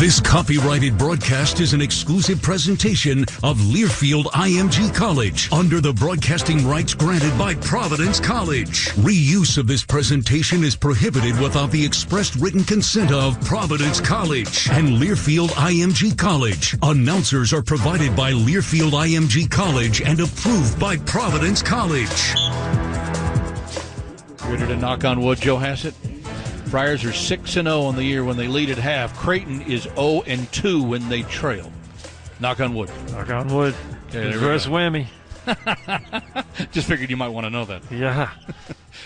This copyrighted broadcast is an exclusive presentation of Learfield IMG College under the broadcasting rights granted by Providence College. Reuse of this presentation is prohibited without the expressed written consent of Providence College and Learfield IMG College. Announcers are provided by Learfield IMG College and approved by Providence College. Ready to knock on wood, Joe Hassett? Friars are 6-0 on the year when they lead at half. Creighton is 0-2 when they trail. Knock on wood. Knock on wood. Okay, reverse whammy. Just figured you might want to know that. Yeah.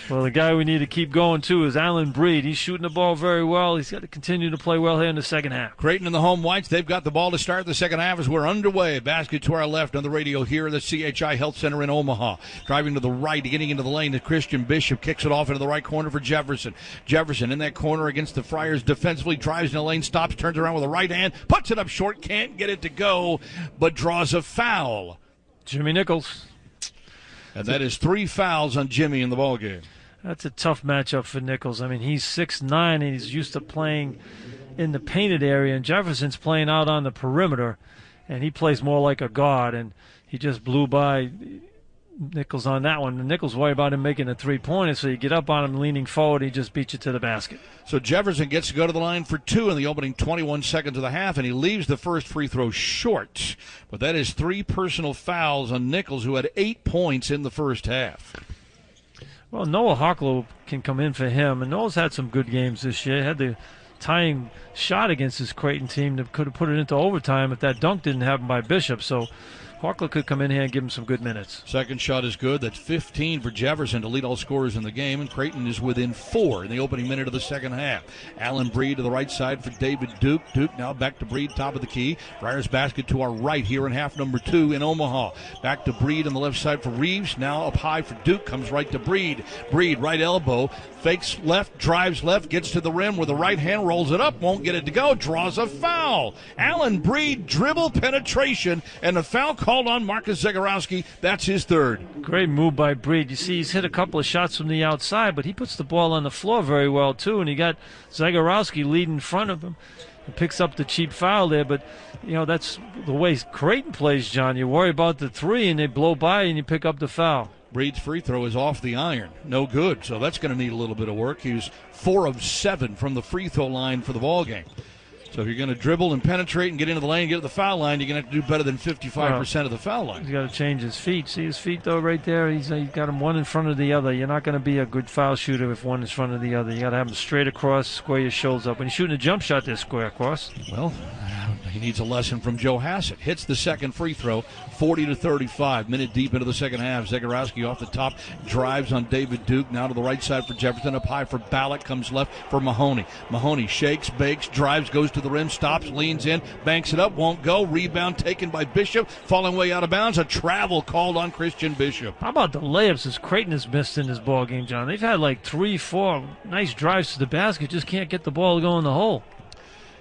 Well, the guy we need to keep going to is Alan Breed. He's shooting the ball very well. He's got to continue to play well here in the second half. Creighton and the home whites, they've got the ball to start the second half as we're underway. Basket to our left on the radio here at the CHI Health Center in Omaha. Driving to the right, getting into the lane to Christian Bishop. Kicks it off into the right corner for Jefferson. Jefferson in that corner against the Friars defensively. Drives in the lane, stops, turns around with a right hand. Puts it up short, can't get it to go, but draws a foul. Jimmy Nichols. And that is 3 fouls on Jimmy in the ballgame. That's a tough matchup for Nichols. I mean, he's 6'9", and he's used to playing in the painted area, and Jefferson's playing out on the perimeter, and he plays more like a guard, and he just blew by Nichols on that one. And Nichols worried about him making a three-pointer, so you get up on him leaning forward, he just beats you to the basket. So Jefferson gets to go to the line for 2 in the opening 21 seconds of the half, and he leaves the first free throw short. But that is 3 personal fouls on Nichols, who had 8 points in the first half. Well, Noah Harklow can come in for him, and Noah's had some good games this year. He had the tying shot against his Creighton team that could have put it into overtime if that dunk didn't happen by Bishop. So Harklow could come in here and give him some good minutes. Second shot is good. That's 15 for Jefferson to lead all scorers in the game, and Creighton is within 4 in the opening minute of the second half. Alan Breed to the right side for David Duke. Duke now back to Breed, top of the key. Friars basket to our right here in half number 2 in Omaha. Back to Breed on the left side for Reeves. Now up high for Duke. Comes right to Breed. Breed, right elbow. Fakes left, drives left, gets to the rim with the right hand, rolls it up, won't get it to go, draws a foul. Alan Breed, dribble penetration, and the foul called on Marcus Zagorowski. That's his third. Great move by Breed. You see he's hit a couple of shots from the outside, but he puts the ball on the floor very well, too, and he got Zagorowski leading in front of him. He picks up the cheap foul there, but, you know, that's the way Creighton plays, John. You worry about the three, and they blow by, and you pick up the foul. Breed's free throw is off the iron. No good, so that's going to need a little bit of work. He was 4 of 7 from the free throw line for the ballgame. So if you're going to dribble and penetrate and get into the lane and get to the foul line, you're going to have to do better than 55% of the foul line. He's got to change his feet. See his feet, though, right there? He's got them one in front of the other. You're not going to be a good foul shooter if one is in front of the other. You got to have them straight across, square your shoulders up. When you're shooting a jump shot, they're square across. Well, he needs a lesson from Joe Hassett. Hits the second free throw, 40-35. Minute deep into the second half. Zagorowski off the top, drives on David Duke. Now to the right side for Jefferson. Up high for Ballack. Comes left for Mahoney. Mahoney shakes, bakes, drives, goes to the rim, stops, leans in, banks it up, won't go. Rebound taken by Bishop. Falling way out of bounds. A travel called on Christian Bishop. How about the layups as Creighton has missed in this ball game, John? They've had like 3-4 nice drives to the basket. Just can't get the ball to go in the hole.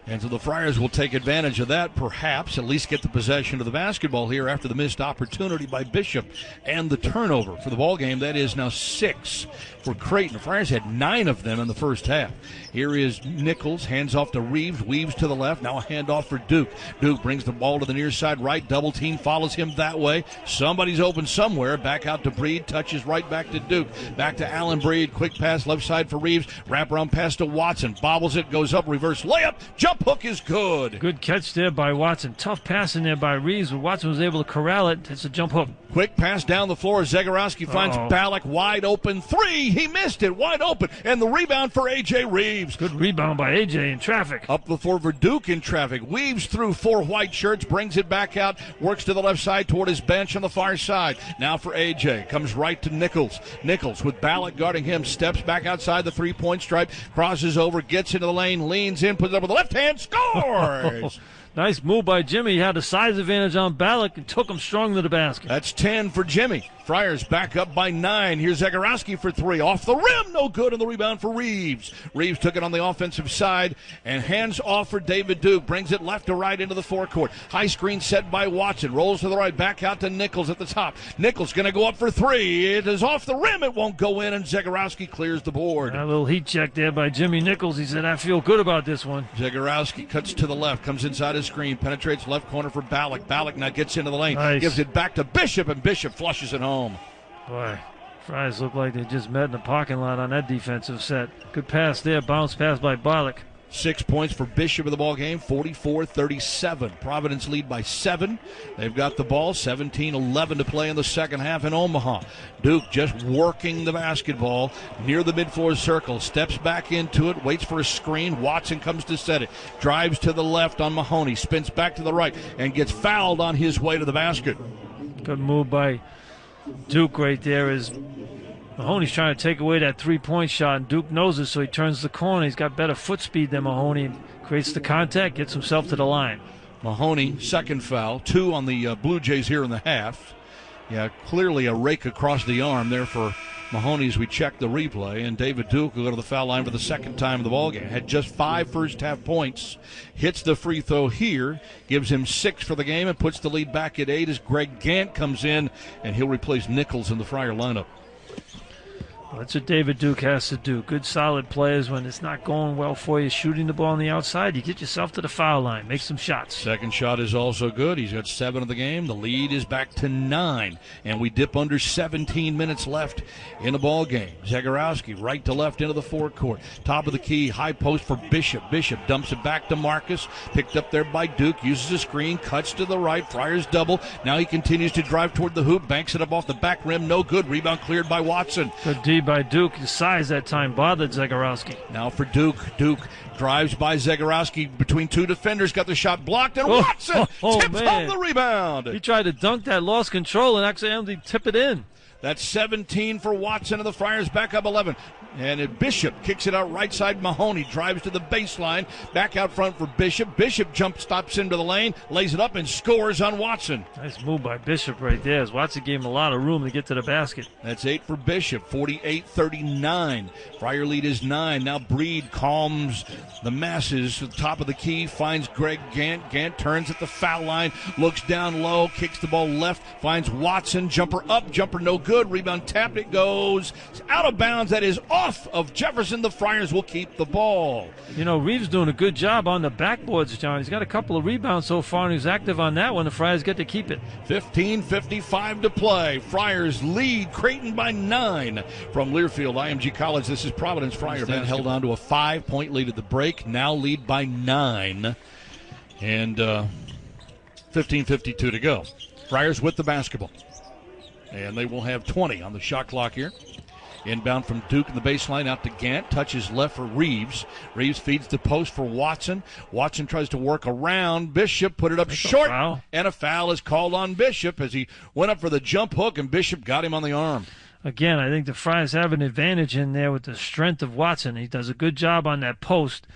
And so the Friars will take advantage of that, perhaps, at least get the possession of the basketball here after the missed opportunity by Bishop and the turnover for the ballgame. That is now 6 for Creighton. The Friars had 9 of them in the first half. Here is Nichols, hands off to Reeves, weaves to the left, now a handoff for Duke. Duke brings the ball to the near side right, double team follows him that way. Somebody's open somewhere, back out to Breed, touches right back to Duke. Back to Alan Breed, quick pass left side for Reeves, wrap around pass to Watson, bobbles it, goes up, reverse layup, jump hook is good. Good catch there by Watson. Tough passing there by Reeves, but Watson was able to corral it. It's a jump hook. Quick pass down the floor. Zagorowski finds Ballack wide open. 3. He missed it. Wide open. And the rebound for A.J. Reeves. Good rebound by A.J. in traffic. Up the floor for Duke in traffic. Weaves through 4 white shirts. Brings it back out. Works to the left side toward his bench on the far side. Now for A.J. Comes right to Nichols. Nichols with Ballack guarding him. Steps back outside the 3-point stripe. Crosses over. Gets into the lane. Leans in. Puts it up with the left hand. Scores! Nice move by Jimmy. He had a size advantage on Ballack and took him strong to the basket. That's 10 for Jimmy. Friars back up by 9. Here's Zagorowski for 3. Off the rim, no good, and the rebound for Reeves. Reeves took it on the offensive side, and hands off for David Duke. Brings it left to right into the forecourt. High screen set by Watson. Rolls to the right, back out to Nichols at the top. Nichols going to go up for 3. It is off the rim. It won't go in, and Zagorowski clears the board. A little heat check there by Jimmy Nichols. He said, I feel good about this one. Zagorowski cuts to the left, comes inside his screen, penetrates left corner for Ballack. Ballack now gets into the lane, nice. Gives it back to Bishop, and Bishop flushes it home. Boy, Friars look like they just met in the parking lot on that defensive set. Good pass there, bounce pass by Ballack. 6 points for Bishop in the ball game, 44-37. Providence lead by 7. They've got the ball, 17-11 to play in the second half in Omaha. Duke just working the basketball near the mid-floor circle, steps back into it, waits for a screen. Watson comes to set it, drives to the left on Mahoney, spins back to the right, and gets fouled on his way to the basket. Good move by Duke right there as Mahoney's trying to take away that three-point shot, and Duke knows it, so he turns the corner. He's got better foot speed than Mahoney, creates the contact, gets himself to the line. Mahoney, second foul, 2 on the Blue Jays here in the half. Yeah, clearly a rake across the arm there for Mahoney as we check the replay, and David Duke will go to the foul line for the second time in the ballgame. Had just 5 first-half points, hits the free throw here, gives him 6 for the game, and puts the lead back at 8 as Greg Gant comes in, and he'll replace Nichols in the Friar lineup. Well, that's what David Duke has to do. Good, solid players. When it's not going well for you, shooting the ball on the outside, you get yourself to the foul line. Make some shots. Second shot is also good. He's got 7 of the game. The lead is back to 9. And we dip under 17 minutes left in the ball game. Zagorowski right to left into the forecourt. Top of the key, high post for Bishop. Bishop dumps it back to Marcus. Picked up there by Duke. Uses a screen. Cuts to the right. Friars double. Now he continues to drive toward the hoop. Banks it up off the back rim. No good. Rebound cleared by Watson. Good D by Duke. His size that time bothered Zagorowski. Now for Duke. Duke drives by Zagorowski between 2 defenders. Got the shot blocked, and Watson tips home the rebound. He tried to dunk that, lost control, and accidentally tip it in. That's 17 for Watson, and the Friars back up 11. And Bishop kicks it out right side. Mahoney drives to the baseline. Back out front for Bishop. Bishop stops into the lane, lays it up, and scores on Watson. Nice move by Bishop right there, as Watson gave him a lot of room to get to the basket. That's 8 for Bishop, 48-39. Friar lead is 9. Now Breed calms the masses. At the top of the key, finds Greg Gant. Gant turns at the foul line, looks down low, kicks the ball left, finds Watson. Jumper up, jumper no good. Rebound tapped, it goes out of bounds. That is off of Jefferson. The Friars will keep the ball. You know, Reeves doing a good job on the backboards, John. He's got a couple of rebounds so far, and he's active on that one. The Friars get to keep it. 15:55 to play. Friars lead Creighton by 9 from Learfield IMG College. This is Providence Friar. Then held on to a 5-point lead at the break. Now lead by 9. And 15:52 to go. Friars with the basketball. And they will have 20 on the shot clock here. Inbound from Duke in the baseline out to Gant. Touches left for Reeves. Reeves feeds the post for Watson. Watson tries to work around. Bishop put it up short. And a foul is called on Bishop as he went up for the jump hook, and Bishop got him on the arm. Again, I think the Friars have an advantage in there with the strength of Watson. He does a good job on that post.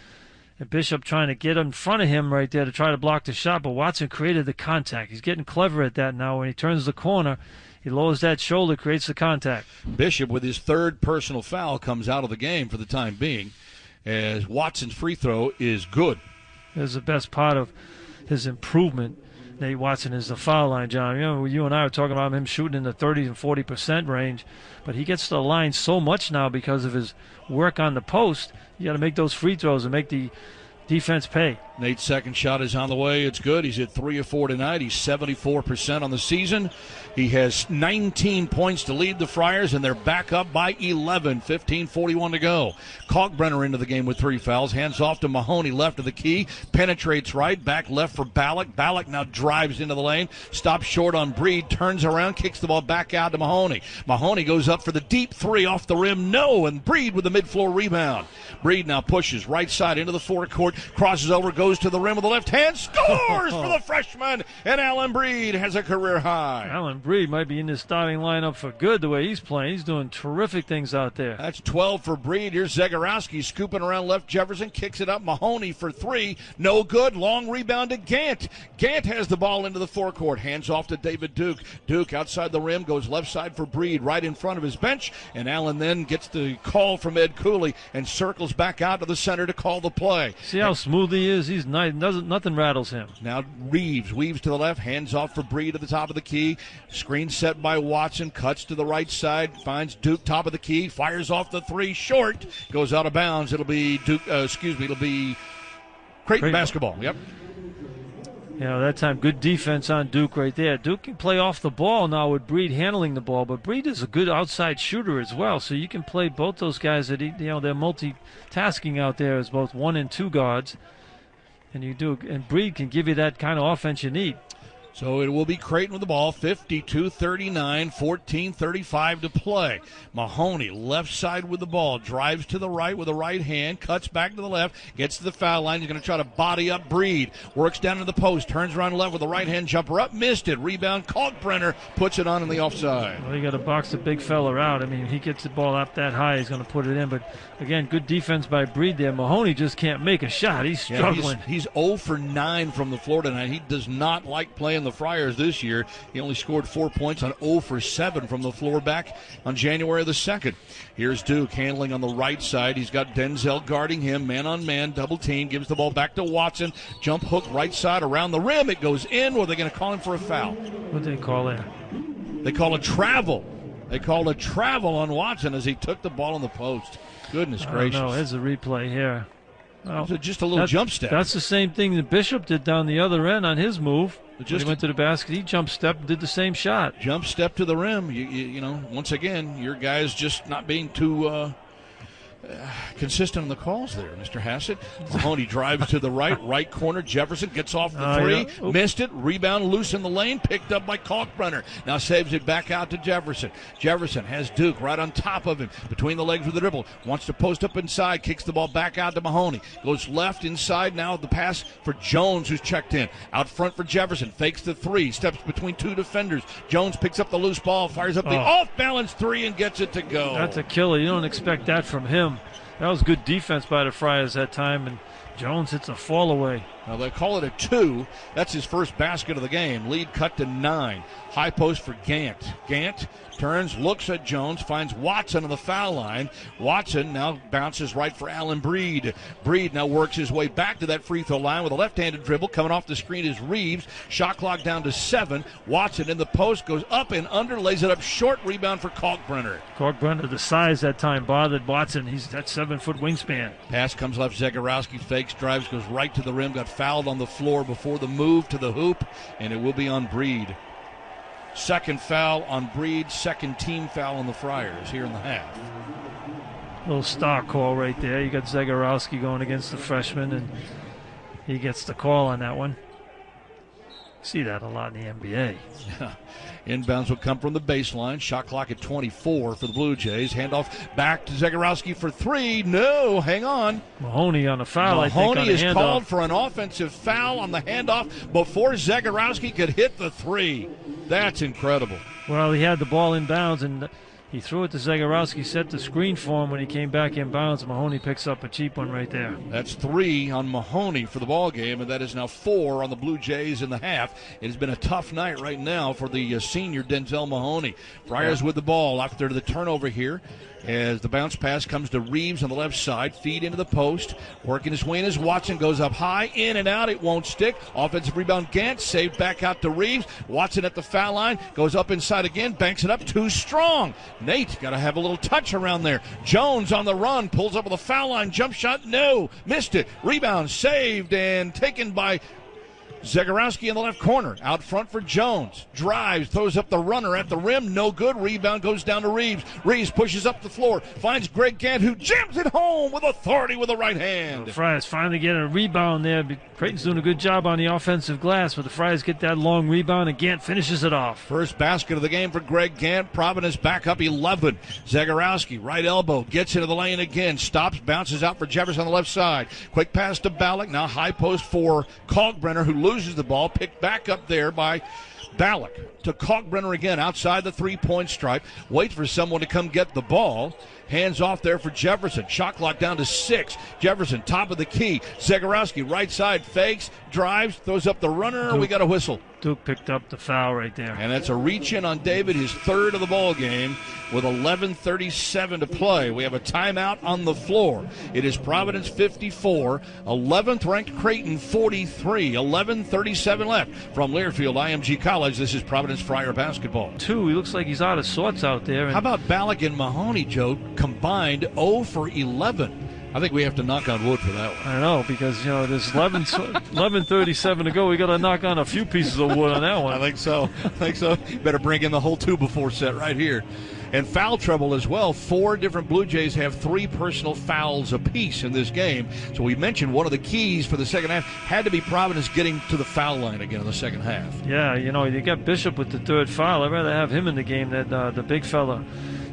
And Bishop trying to get in front of him right there to try to block the shot, but Watson created the contact. He's getting clever at that now. When he turns the corner, he lowers that shoulder, creates the contact. Bishop, with his 3rd personal foul, comes out of the game for the time being, as Watson's free throw is good. That's the best part of his improvement. Nate Watson is the foul line, John. You know, you and I were talking about him shooting in the 30 and 40% range, but he gets to the line so much now because of his work on the post. You got to make those free throws and make the defense pay. Nate's second shot is on the way. It's good. He's at 3 of 4 tonight. He's 74% on the season. He has 19 points to lead the Friars, and they're back up by 11. 15:41 to go. Kalkbrenner into the game with 3 fouls. Hands off to Mahoney, left of the key. Penetrates right. Back left for Ballack. Ballack now drives into the lane. Stops short on Breed. Turns around. Kicks the ball back out to Mahoney. Mahoney goes up for the deep 3 off the rim. No. And Breed with the mid-floor rebound. Breed now pushes right side into the forecourt. Crosses over. Goes goes to the rim with the left hand, scores for the freshman, and Alan Breed has a career high. Alan Breed might be in the starting lineup for good the way he's playing. He's doing terrific things out there. That's 12 for Breed. Here's Zegarowski scooping around left. Jefferson kicks it up. Mahoney for three. No good. Long rebound to Gant. Gant has the ball into the forecourt. Hands off to David Duke. Duke outside the rim goes left side for Breed right in front of his bench. And Allen then gets the call from Ed Cooley and circles back out to the center to call the play. See how smooth he is? He's nice. Nothing rattles him. Now Reeves weaves to the left. Hands off for Breed at the top of the key. Screen set by Watson. Cuts to the right side. Finds Duke top of the key. Fires off the three. Short. Goes out of bounds. It'll be Duke. It'll be Creighton basketball. Yep. You know, that time, good defense on Duke right there. Duke can play off the ball now with Breed handling the ball, but Breed is a good outside shooter as well, so you can play both those guys. That they're multitasking out there as both 1 and 2 guards, and Breed can give you that kind of offense you need. So it will be Creighton with the ball, 52-39, 14:35 to play. Mahoney, left side with the ball, drives to the right with the right hand, cuts back to the left, gets to the foul line. He's going to try to body up Breed. Works down to the post, turns around left with the right hand jumper up, missed it. Rebound, Kalkbrenner puts it on in the offside. Well, you got to box the big fella out. I mean, he gets the ball up that high, he's going to put it in. But again, good defense by Breed there. Mahoney just can't make a shot. He's struggling. He's 0 for 9 from the floor tonight. He does not like playing the Friars this year. He only scored 4 points on 0 for 7 from the floor back on January the 2nd. Here's Duke handling on the right side. He's got Denzel guarding him, man on man, double team, gives the ball back to Watson. Jump hook right side around the rim. It goes in. Or are they going to call him for a foul? What do they call that? They call a travel. They called a travel on Watson as he took the ball in the post. Goodness gracious. No, here's a replay here. Well, just a little jump step. That's the same thing that Bishop did down the other end on his move. He went to the basket, he jump stepped and did the same shot. Jump step to the rim. You know, once again, your guy's just not being too consistent on the calls there, Mr. Hassett. Mahoney drives to the right corner. Jefferson gets off the three, missed it. Rebound loose in the lane, picked up by Kalkbrenner. Now saves it back out to Jefferson. Jefferson has Duke right on top of him, between the legs with the dribble. Wants to post up inside, kicks the ball back out to Mahoney. Goes left inside now, the pass for Jones, who's checked in. Out front for Jefferson, fakes the three, steps between two defenders. Jones picks up the loose ball, fires up the off-balance three, and gets it to go. That's a killer. You don't expect that from him. That was good defense by the Friars that time, and Jones hits a fall away. Now they call it a 2. That's his first basket of the game. Lead cut to 9. High post for Gant. Gant turns, looks at Jones, finds Watson on the foul line. Watson now bounces right for Alan Breed. Breed now works his way back to that free throw line with a left-handed dribble. Coming off the screen is Reeves. Shot clock down to 7. Watson in the post, goes up and under, lays it up short. Rebound for Kalkbrenner. Kalkbrenner, the size that time bothered Watson. He's that 7-foot wingspan. Pass comes left. Zegarowski fakes, drives, goes right to the rim. Got fouled on the floor before the move to the hoop, and it will be on Breed. Second foul on Breed, second team foul on the Friars here in the half. Little star call right there. You got Zegarowski going against the freshman, and he gets the call on that one. See that a lot in the NBA. Yeah. Inbounds will come from the baseline. Shot clock at 24 for the Blue Jays. Handoff back to Zegarowski for 3. No, hang on. Mahoney on a foul. Mahoney is called for an offensive foul on the handoff before Zegarowski could hit the 3. That's incredible. Well, he had the ball in bounds, and he threw it to Zegarowski, set the screen for him. When he came back in bounds, Mahoney picks up a cheap one right there. That's 3 on Mahoney for the ball game, and that is now 4 on the Blue Jays in the half. It has been a tough night right now for the senior Denzel Mahoney. Friars with the ball after the turnover here, as the bounce pass comes to Reeves on the left side. Feed into the post. Working his way in as Watson goes up high. In and out. It won't stick. Offensive rebound. Gant saved back out to Reeves. Watson at the foul line. Goes up inside again. Banks it up. Too strong. Nate got to have a little touch around there. Jones on the run. Pulls up with a foul line. Jump shot. No. Missed it. Rebound saved and taken by Zegarowski in the left corner. Out front for Jones. Drives, throws up the runner at the rim. No good. Rebound goes down to Reeves. Reeves pushes up the floor. Finds Greg Gant, who jams it home with authority with the right hand. The Friars finally get a rebound there. Creighton's doing a good job on the offensive glass, but the Friars get that long rebound, and Gant finishes it off. First basket of the game for Greg Gant. Providence back up 11. Zegarowski, right elbow, gets into the lane again. Stops, bounces out for Jefferson on the left side. Quick pass to Ballack. Now high post for Kalkbrenner, who loses the ball. Picked back up there by Ballack to Kalkbrenner again outside the three-point stripe. Waits for someone to come get the ball. Hands off there for Jefferson. Shot clock down to 6. Jefferson, top of the key. Zegarowski, right side, fakes, drives, throws up the runner. We got a whistle. Duke picked up the foul right there. And that's a reach-in on David, his third of the ball game, with 11:37 to play. We have a timeout on the floor. It is Providence 54, 11th-ranked Creighton 43, 11:37 left. From Learfield IMG College, this is Providence Friar basketball. He looks like he's out of sorts out there. How about Ballack and Mahoney, Joe, combined 0 for 11? I think we have to knock on wood for that one. I know, because, there's 11:37 to go. We got to knock on a few pieces of wood on that one. I think so. Better bring in the whole 2-before set right here. And foul trouble as well. 4 different Blue Jays have 3 personal fouls apiece in this game. So we mentioned one of the keys for the second half had to be Providence getting to the foul line again in the second half. Yeah, you got Bishop with the 3rd foul. I'd rather have him in the game than the big fella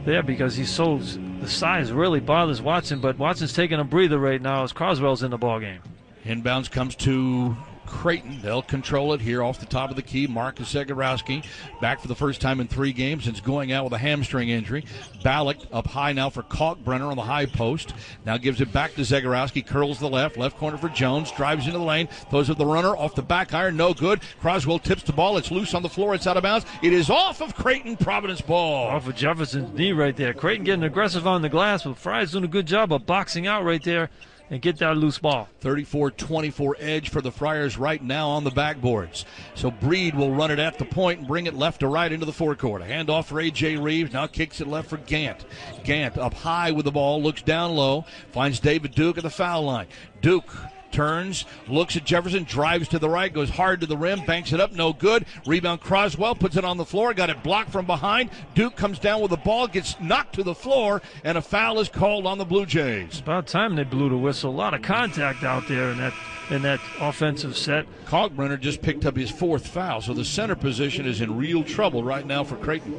there, because the size really bothers Watson, but Watson's taking a breather right now as Croswell's in the ballgame. Inbounds comes to Creighton. They'll control it here off the top of the key. Marcus Zegarowski back for the first time in 3 games since going out with a hamstring injury. Ballack up high now for Kalkbrenner on the high post. Now gives it back to Zegarowski. Curls the left corner for Jones. Drives into the lane. Throws up the runner off the back iron. No good. Croswell tips the ball. It's loose on the floor. It's out of bounds. It is off of Creighton. Providence ball. Off of Jefferson's knee right there. Creighton getting aggressive on the glass, but Fry's doing a good job of boxing out right there and get that loose ball. 34-24 edge for the Friars right now on the backboards. So Breed will run it at the point and bring it left to right into the forecourt. A handoff for A.J. Reeves. Now kicks it left for Gant. Gant up high with the ball, looks down low, finds David Duke at the foul line. Duke turns, looks at Jefferson, drives to the right, goes hard to the rim, banks it up, no good. Rebound Croswell, puts it on the floor, got it blocked from behind. Duke comes down with the ball, gets knocked to the floor, and a foul is called on the Blue Jays. It's about time they blew the whistle. A lot of contact out there in that offensive set. Kalkbrenner just picked up his 4th foul, so the center position is in real trouble right now for Creighton.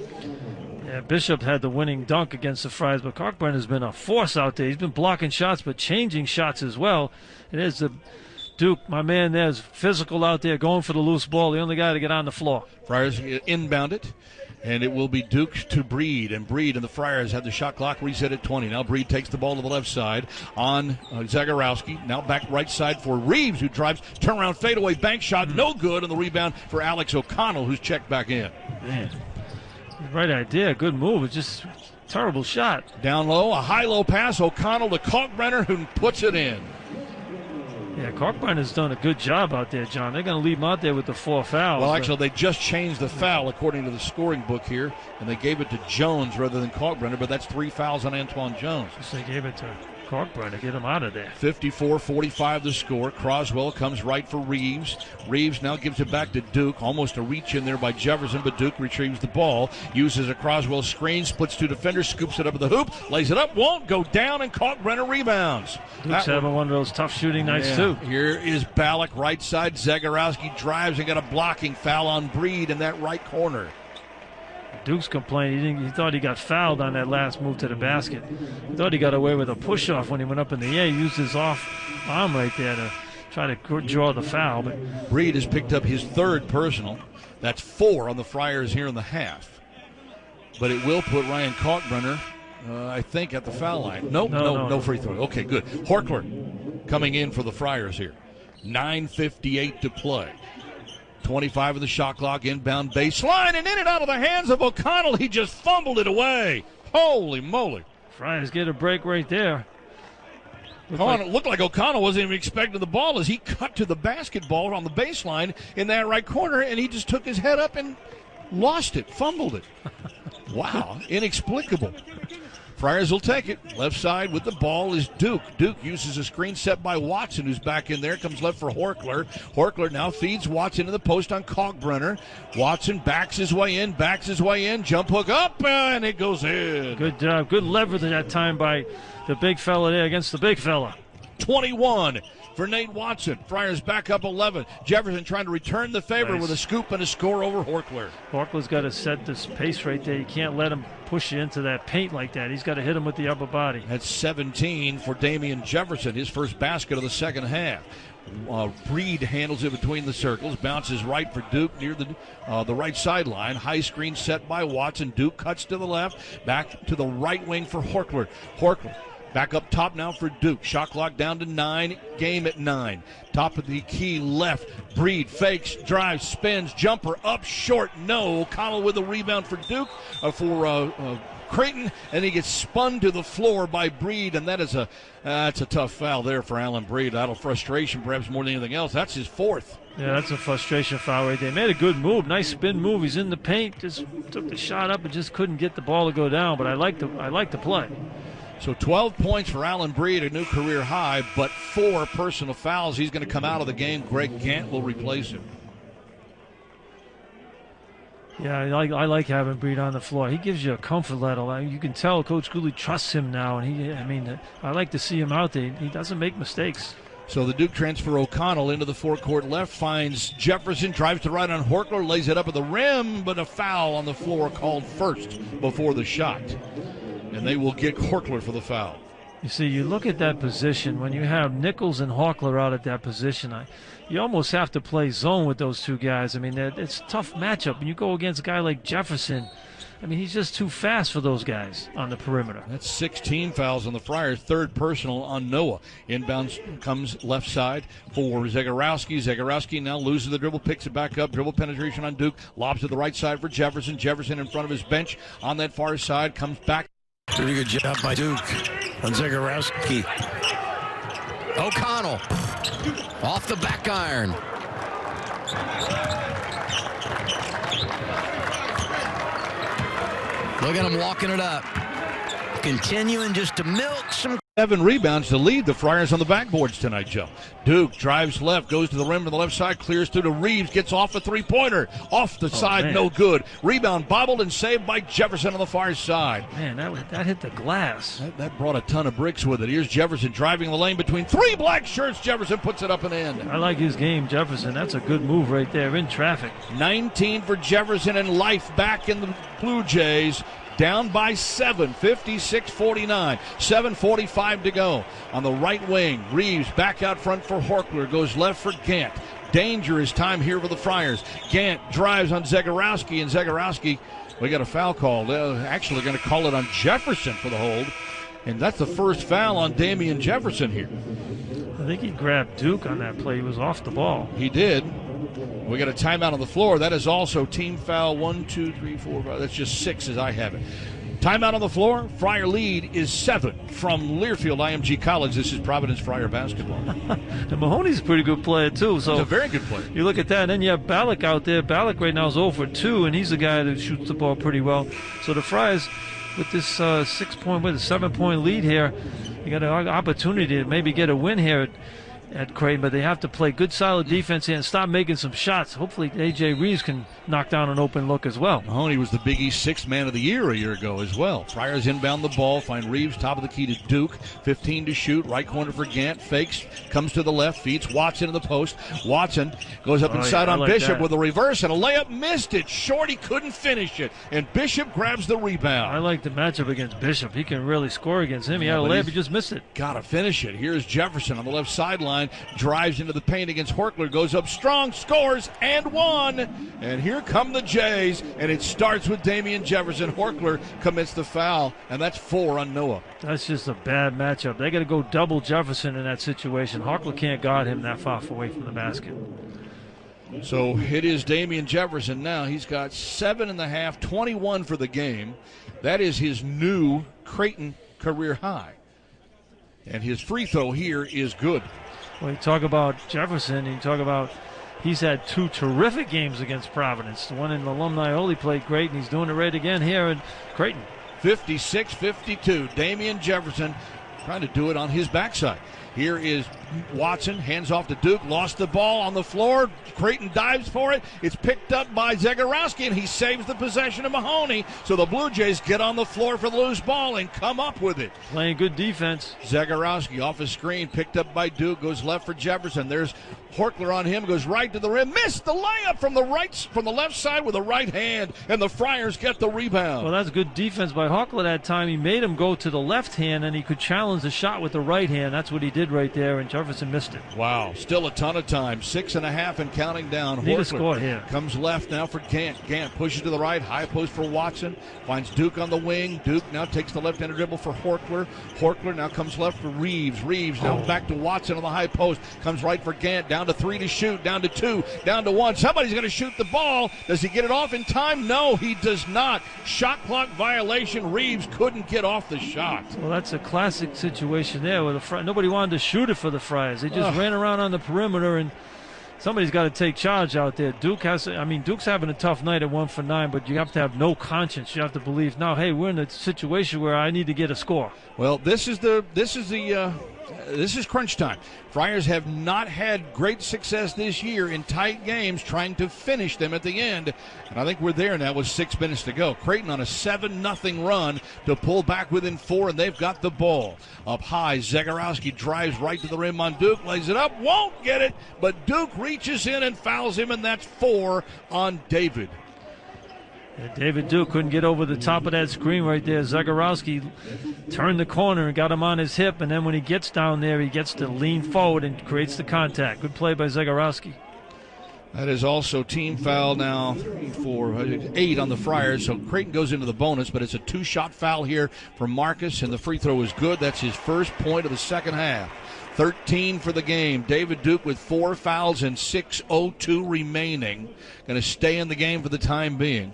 Yeah, Bishop had the winning dunk against the Friars, but Kalkbrenner's been a force out there. He's been blocking shots, but changing shots as well. It is the Duke, my man there, is physical out there, going for the loose ball, the only guy to get on the floor. Friars inbound it, and it will be Duke to Breed, and the Friars have the shot clock reset at 20. Now Breed takes the ball to the left side on Zegarowski. Now back right side for Reeves, who drives, turnaround fadeaway bank shot, no good, and the rebound for Alex O'Connell, who's checked back in. Man, right idea, good move. It's just terrible shot. Down low, a high-low pass, O'Connell to Kalkbrenner, who puts it in. Yeah, Kalkbrenner's done a good job out there, John. They're going to leave him out there with the 4 fouls. Well, actually, they just changed the foul according to the scoring book here, and they gave it to Jones rather than Kalkbrenner, but that's 3 fouls on Antoine Jones. So they gave it to Kalkbrenner, get him out of there. 54-45 the score. Croswell comes right for Reeves. Reeves now gives it back to Duke. Almost a reach in there by Jefferson, but Duke retrieves the ball. Uses a Croswell screen, splits 2 defenders, scoops it up at the hoop, lays it up, won't go down, and Kalkbrenner rebounds. Duke's having one of those tough shooting nights, too. Here is Ballack, right side. Zegarowski drives and got a blocking foul on Breed in that right corner. Duke's complaining. He thought he got fouled on that last move to the basket. He thought he got away with a push-off when he went up in the air. He used his off arm right there to try to draw the foul. But Breed has picked up his 3rd personal. That's 4 on the Friars here in the half. But it will put Ryan Kalkbrenner, I think, at the foul line. No free throw. Okay, good. Horkler coming in for the Friars here. 9:58 to play. 25 of the shot clock, inbound baseline, and in and out of the hands of O'Connell. He just fumbled it away. Holy moly. Friars get a break right there. Looked like O'Connell wasn't even expecting the ball as he cut to the basketball on the baseline in that right corner, and he just took his head up and lost it, fumbled it. Wow, inexplicable. Friars will take it. Left side with the ball is Duke. Duke uses a screen set by Watson, who's back in there. Comes left for Horkler. Horkler now feeds Watson to the post on Kalkbrenner. Watson backs his way in. Jump hook up, and it goes in. Good job. Good leverage that time by the big fella there against the big fella. 21 for Nate Watson. Friars back up 11. Jefferson trying to return the favor with a scoop and a score over Horkler. Horkler's got to set this pace right there. You can't let him push you into that paint like that. He's got to hit him with the upper body. That's 17 for Damian Jefferson, his first basket of the second half. Breed handles it between the circles, bounces right for Duke near the right sideline. High screen set by Watson. Duke cuts to the left, back to the right wing for Horkler. Horkler back up top now for Duke. Shot clock down to 9. Game at 9. Top of the key left. Breed fakes, drives, spins, jumper up short. No. O'Connell with the rebound for Duke, for Creighton, and he gets spun to the floor by Breed, and that's a tough foul there for Alan Breed. Out of frustration, perhaps more than anything else. That's his fourth. Yeah, that's a frustration foul right there. Made a good move, nice spin move. He's in the paint, just took the shot up and just couldn't get the ball to go down. But I like the play. So 12 points for Alan Breed, a new career high, but 4 personal fouls. He's going to come out of the game. Greg Gant will replace him. Yeah, I like having Breed on the floor. He gives you a comfort level. You can tell Coach Cooley trusts him now, and I like to see him out there. He doesn't make mistakes. So the Duke transfer O'Connell into the forecourt left, finds Jefferson, drives to right on Horkler, lays it up at the rim, but a foul on the floor called first before the shot. And they will get Horkler for the foul. You see, you look at that position, when you have Nichols and Horkler out at that position, you almost have to play zone with those two guys. I mean, it's a tough matchup. And you go against a guy like Jefferson, I mean, he's just too fast for those guys on the perimeter. That's 16 fouls on the Friars, third personal on Noah. Inbounds comes left side for Zegarowski. Zegarowski now loses the dribble, picks it back up, dribble penetration on Duke, lobs to the right side for Jefferson. Jefferson in front of his bench on that far side, comes back. Pretty good job by Duke on Zegarowski. O'Connell off the back iron. Look at him walking it up. Continuing just to milk some. 7 rebounds to lead the Friars on the backboards tonight, Joe. Duke drives left, goes to the rim on the left side, clears through to Reeves, gets off a three-pointer. Off the side, man. No good. Rebound bobbled and saved by Jefferson on the far side. Man, that hit the glass. That brought a ton of bricks with it. Here's Jefferson driving the lane between 3 black shirts. Jefferson puts it up and in. I like his game, Jefferson. That's a good move right there in traffic. 19 for Jefferson and life back in the Blue Jays. Down by 7, 56-49. 7:45 to go. On the right wing, Reeves back out front for Horkler. Goes left for Gant. Dangerous time here for the Friars. Gant drives on Zegarowski, and Zegarowski, we got a foul called. Actually going to call it on Jefferson for the hold. And that's the first foul on Damian Jefferson here. I think he grabbed Duke on that play. He was off the ball. He did. We got a timeout on the floor. That is also team foul 1, 2, 3, 4, 5. That's just 6 as I have it. Timeout on the floor. Friar lead is 7 from Learfield IMG College. This is Providence Friar basketball. And Mahoney's a pretty good player, too. So he's a very good player. You look at that, and then you have Ballack out there. Ballack right now is 0 for 2, and he's a guy that shoots the ball pretty well. So the Friars, with this 7-point lead here, you got an opportunity to maybe get a win here at Creighton, but they have to play good, solid defense here and stop making some shots. Hopefully, A.J. Reeves can knock down an open look as well. Mahoney was the Big East 6th man of the year a year ago as well. Friars inbound the ball, find Reeves, top of the key to Duke. 15 to shoot, right corner for Gant, fakes, comes to the left, feeds Watson in the post. Watson goes up inside on Bishop with a reverse and a layup, missed it. Short, he couldn't finish it, and Bishop grabs the rebound. I like the matchup against Bishop. He can really score against him. He had a layup, he just missed it. Gotta finish it. Here's Jefferson on the left sideline. Drives into the paint against Horkler, goes up strong, scores, and one. And here come the Jays, and it starts with Damian Jefferson. Horkler commits the foul, and that's 4 on Noah. That's just a bad matchup. They got to go double Jefferson in that situation. Horkler can't guard him that far away from the basket. So it is Damian Jefferson now. He's got 7.5, 21 for the game. That is his new Creighton career high. And his free throw here is good. Well, you talk about Jefferson, you talk about he's had 2 terrific games against Providence. The one in Alumni Ole played great, and he's doing it right again here in Creighton. 56-52. Damian Jefferson trying to do it on his backside. Here is Watson, hands off to Duke, lost the ball on the floor. Creighton dives for it. It's picked up by Zegarowski, and he saves the possession of Mahoney. So the Blue Jays get on the floor for the loose ball and come up with it. Playing good defense. Zegarowski off a screen, picked up by Duke, goes left for Jefferson. There's Horkler on him, goes right to the rim, missed the layup from the left side with the right hand, and the Friars get the rebound. Well, that's good defense by Horkler that time. He made him go to the left hand, and he could challenge the shot with the right hand. That's what he did right there, and Jefferson missed it. Wow, still a ton of time. 6.5 and counting down. Need Horkler a score here. Comes left now for Gant. Gant pushes to the right, high post for Watson. Finds Duke on the wing. Duke now takes the left-handed dribble for Horkler. Horkler now comes left for Reeves. Reeves now back to Watson on the high post. Comes right for Gant. Down to 3 to shoot. Down to 2. Down to 1. Somebody's going to shoot the ball. Does he get it off in time? No, he does not. Shot clock violation. Reeves couldn't get off the shot. Well, that's a classic situation there where nobody wanted to shoot it for the Friars. They just ran around on the perimeter, and somebody's got to take charge out there. Duke's having a tough night at 1 for 9, but you have to have no conscience. You have to believe, now, hey, we're in a situation where I need to get a score. Well, this is crunch time. Friars have not had great success this year in tight games trying to finish them at the end. And I think we're there now with 6 minutes to go. Creighton on a 7-0 run to pull back within 4, and they've got the ball. Up high, Zegarowski drives right to the rim on Duke, lays it up, won't get it, but Duke reaches in and fouls him, and that's 4 on David. David Duke couldn't get over the top of that screen right there. Zegarowski turned the corner and got him on his hip, and then when he gets down there, he gets to lean forward and creates the contact. Good play by Zegarowski. That is also team foul now, 3, 4, 8 on the Friars. So Creighton goes into the bonus, but it's a 2-shot foul here for Marcus, and the free throw is good. That's his first point of the second half. 13 for the game. David Duke with 4 fouls and 6:02 remaining. Going to stay in the game for the time being.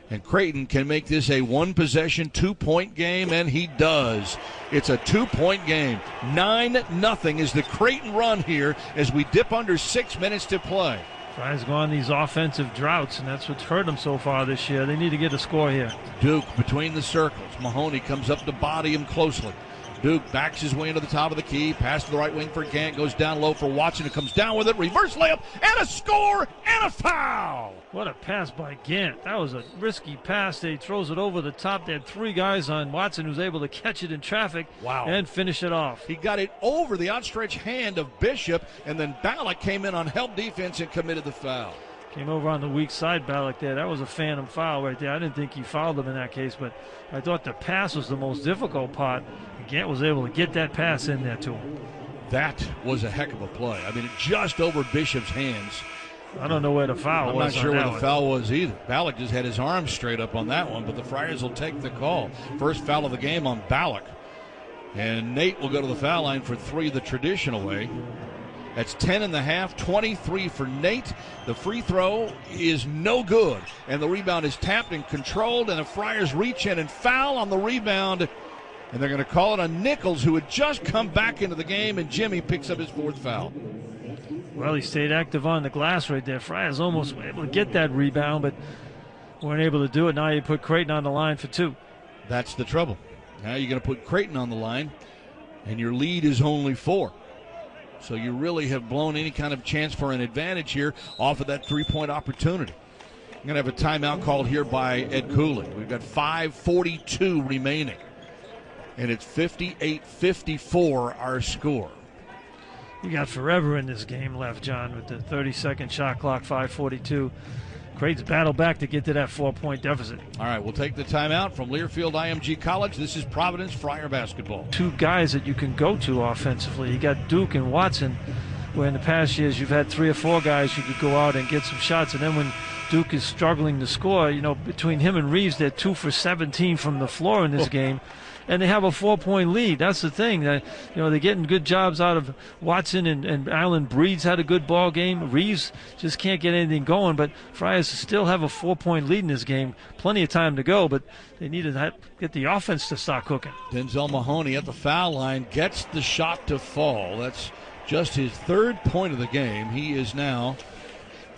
And Creighton can make this a 1-possession, 2-point game, and he does. It's a 2-point game. 9-0 is the Creighton run here as we dip under 6 minutes to play. Friars go on these offensive droughts, and that's what's hurt them so far this year. They need to get a score here. Duke between the circles. Mahoney comes up to body him closely. Duke backs his way into the top of the key. Pass to the right wing for Gant. Goes down low for Watson, who comes down with it. Reverse layup and a score and a foul. What a pass by Gant. That was a risky pass. He throws it over the top. They had 3 guys on Watson who's able to catch it in traffic and finish it off. He got it over the outstretched hand of Bishop, and then Ballack came in on help defense and committed the foul. Came over on the weak side, Ballack there. That was a phantom foul right there. I didn't think he fouled him in that case, but I thought the pass was the most difficult part. Gant was able to get that pass in there to him. That was a heck of a play. I mean, just over Bishop's hands. I don't know where the foul was. I'm not sure where the foul was either. Ballack just had his arms straight up on that one, but the Friars will take the call. First foul of the game on Ballack. And Nate will go to the foul line for 3 the traditional way. That's 10.5, 23 for Nate. The free throw is no good, and the rebound is tapped and controlled, and the Friars reach in and foul on the rebound, and they're going to call it on Nichols, who had just come back into the game, and Jimmy picks up his 4th foul. Well, he stayed active on the glass right there. Friars almost were able to get that rebound, but weren't able to do it. Now you put Creighton on the line for 2. That's the trouble. Now you're going to put Creighton on the line, and your lead is only 4. So you really have blown any kind of chance for an advantage here off of that 3-point opportunity. I'm going to have a timeout called here by Ed Cooley. We've got 5:42 remaining. And it's 58-54 our score. You got forever in this game left, John, with the 30-second shot clock, 5:42. Creighton's battle back to get to that 4-point deficit. All right, we'll take the timeout from Learfield IMG College. This is Providence Friar basketball. 2 guys that you can go to offensively. You got Duke and Watson, where in the past years you've had 3 or 4 guys you could go out and get some shots. And then when Duke is struggling to score, between him and Reeves, they're 2 for 17 from the floor in this game. And they have a 4-point lead. That's the thing. They're getting good jobs out of Watson, and Allen Breed's had a good ball game. Reeves just can't get anything going, but Friars still have a 4-point lead in this game. Plenty of time to go, but they need to get the offense to start cooking. Denzel Mahoney at the foul line gets the shot to fall. That's just his 3rd point of the game. He is now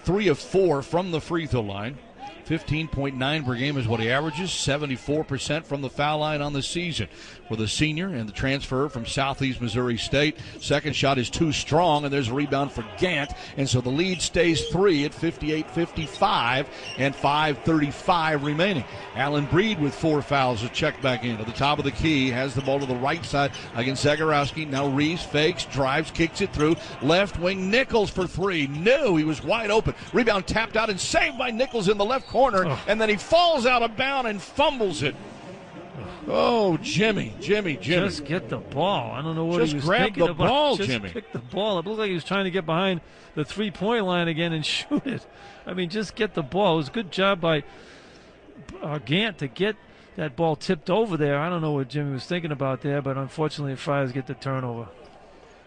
3 of 4 from the free throw line. 15.9 per game is what he averages, 74% from the foul line on the season. For the senior and the transfer from Southeast Missouri State, second shot is too strong, and there's a rebound for Gant, and so the lead stays 3 at 58-55 and 5:35 remaining. Allen Breed with 4 fouls, a check back in. At the top of the key, has the ball to the right side against Zagorowski. Now Reeves fakes, drives, kicks it through. Left wing Nichols for 3. No, he was wide open. Rebound tapped out and saved by Nichols in the left corner, and then he falls out of bounds and fumbles it. Oh, Jimmy. Just get the ball. I don't know what he was thinking about. Ball, just Jimmy. pick the ball. It looked like he was trying to get behind the three-point line again and shoot it. I mean, just get the ball. It was a good job by Gant to get that ball tipped over there. I don't know what Jimmy was thinking about there, but unfortunately the Friars get the turnover.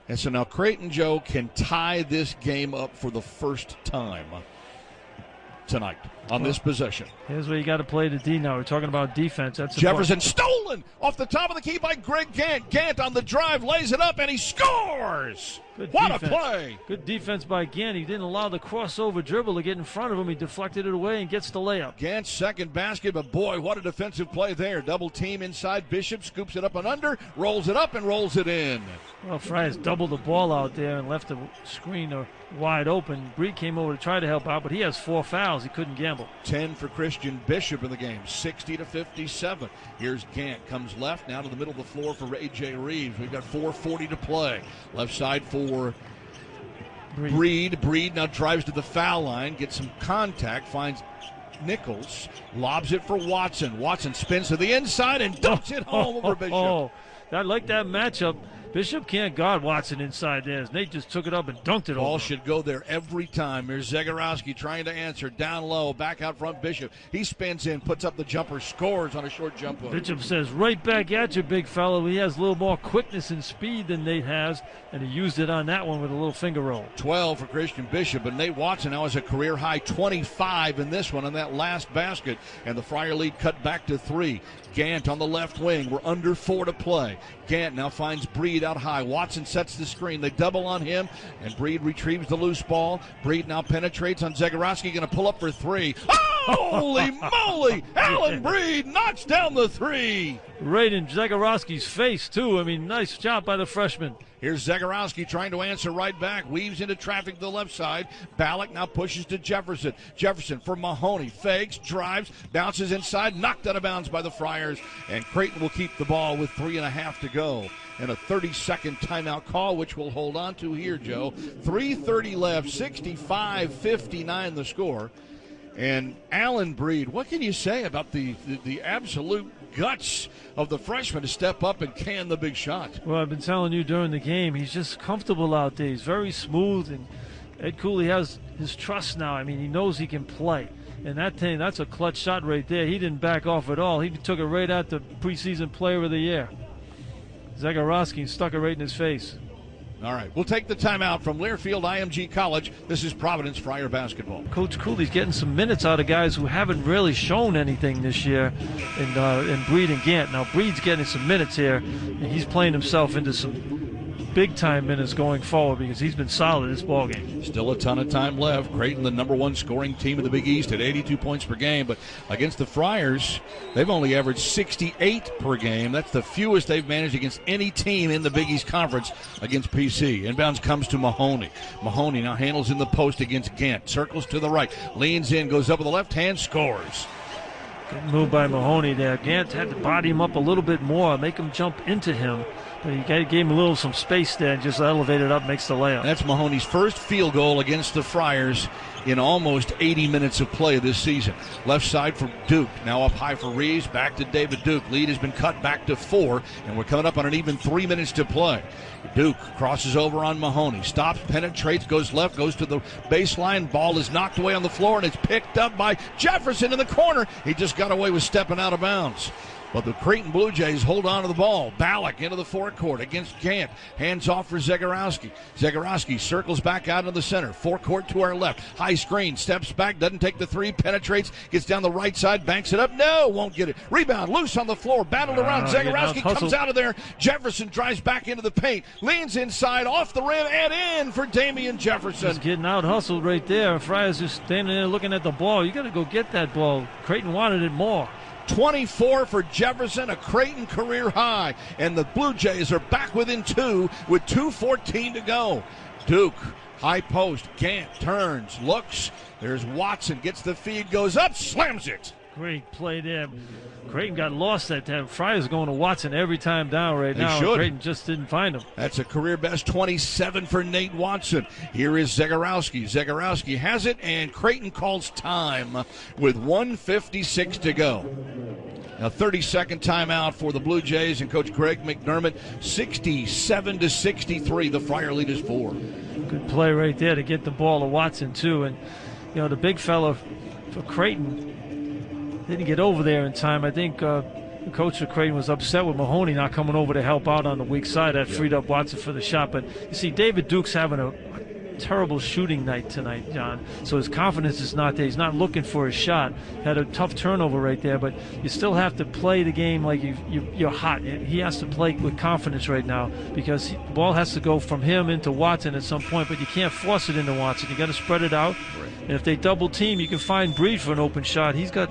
And so now Creighton, Joe, can tie this game up for the first time tonight on this possession. Here's where you got to play the D now. We're talking about defense. That's Jefferson stolen off the top of the key by Greg Gant. Gant on the drive, lays it up, and he scores. What a play. Good defense by Gant. He didn't allow the crossover dribble to get in front of him. He deflected it away and gets the layup. Gant's second basket, but boy, what a defensive play there. Double team inside. Bishop scoops it up and under, rolls it up and rolls it in. Well, Friars doubled the ball out there and left the screen wide open. Breed came over to try to help out, but he has 4 fouls. He couldn't gamble. 10 for Christian Bishop in the game, 60-57. Here's Gant, comes left, now to the middle of the floor for A.J. Reeves. We've got 4:40 to play. Left side for Breed. Breed now drives to the foul line, gets some contact, finds Nichols, lobs it for Watson. Watson spins to the inside and dumps it home over Bishop. I like that matchup. Bishop can't guard Watson inside there. Nate just took it up and dunked it over. Ball should go there every time. Here's Zagorowski trying to answer. Down low, back out front, Bishop. He spins in, puts up the jumper, scores on a short jump hook. Bishop says, right back at you, big fellow. He has a little more quickness and speed than Nate has, and he used it on that one with a little finger roll. 12 for Christian Bishop, but Nate Watson now has a career-high 25 in this one on that last basket, and the Friar lead cut back to 3. Gant on the left wing. We're under 4 to play. Gant now finds Breed out high. Watson sets the screen. They double on him, and Breed retrieves the loose ball. Breed now penetrates on Zagorowski, going to pull up for 3. Holy moly! Allen Breed knocks down the 3. Right in Zagorowski's face, too. I mean, nice job by the freshman. Here's Zagorowski trying to answer right back. Weaves into traffic to the left side. Ballack now pushes to Jefferson. Jefferson for Mahoney. Fakes, drives, bounces inside. Knocked out of bounds by the Friars. And Creighton will keep the ball with 3.5 to go. And a 30-second timeout call, which we'll hold on to here, Joe. 3:30 left, 65-59 the score. And Allen Breed, what can you say about the absolute guts of the freshman to step up and can the big shot? Well, I've been telling you during the game, he's just comfortable out there. He's very smooth, and Ed Cooley has his trust now. I mean, he knows he can play. And that's a clutch shot right there. He didn't back off at all. He took it right at the preseason player of the year. Zagorowski stuck it right in his face. All right, we'll take the timeout from Learfield IMG College. This is Providence Friar basketball. Coach Cooley's getting some minutes out of guys who haven't really shown anything this year in Breed and Gant. Now, Breed's getting some minutes here, and he's playing himself into some big-time minutes going forward because he's been solid this ballgame. Still a ton of time left. Creighton, the #1 scoring team in the Big East at 82 points per game, but against the Friars, they've only averaged 68 per game. That's the fewest they've managed against any team in the Big East Conference against PC. Inbounds comes to Mahoney. Mahoney now handles in the post against Gant. Circles to the right, leans in, goes up with the left hand, scores. Good move by Mahoney there. Gant had to body him up a little bit more, make him jump into him. But he gave him some space there and just elevated up, makes the layup. That's Mahoney's first field goal against the Friars in almost 80 minutes of play this season. Left side for Duke, now up high for Reeves, back to David Duke. Lead has been cut back to 4, and we're coming up on an even 3 minutes to play. Duke crosses over on Mahoney, stops, penetrates, goes left, goes to the baseline. Ball is knocked away on the floor, and it's picked up by Jefferson in the corner. He just got away with stepping out of bounds. But the Creighton Blue Jays hold on to the ball. Ballack into the forecourt against Gant. Hands off for Zegarowski. Zegarowski circles back out into the center. Forecourt to our left. High screen. Steps back. Doesn't take the three. Penetrates. Gets down the right side. Banks it up. No, won't get it. Rebound. Loose on the floor. Battled around. Zegarowski comes out of there. Jefferson drives back into the paint. Leans inside. Off the rim and in for Damian Jefferson. He's getting out hustled right there. Friars just standing there looking at the ball. You got to go get that ball. Creighton wanted it more. 24 for Jefferson, a Creighton career high. And the Blue Jays are back within 2 with 2:14 to go. Duke, high post. Gant turns, looks. There's Watson, gets the feed, goes up, slams it. Great play there. Creighton got lost that time. Friars going to Watson every time down right now. Should. Creighton just didn't find him. That's a career best 27 for Nate Watson. Here is Zegarowski. Zegarowski has it, and Creighton calls time with 1:56 to go. A 30-second timeout for the Blue Jays and Coach Greg McDermott. 67-63. The Friar lead is 4. Good play right there to get the ball to Watson, too. And, you know, the big fella for Creighton didn't get over there in time. I think the coach for Creighton was upset with Mahoney not coming over to help out on the weak side. That freed up Watson for the shot. But, you see, David Duke's having a terrible shooting night tonight, John. So his confidence is not there. He's not looking for his shot. Had a tough turnover right there, but you still have to play the game like you're hot. He has to play with confidence right now because the ball has to go from him into Watson at some point, but you can't force it into Watson. You got to spread it out. Right. And if they double team, you can find Breed for an open shot. He's got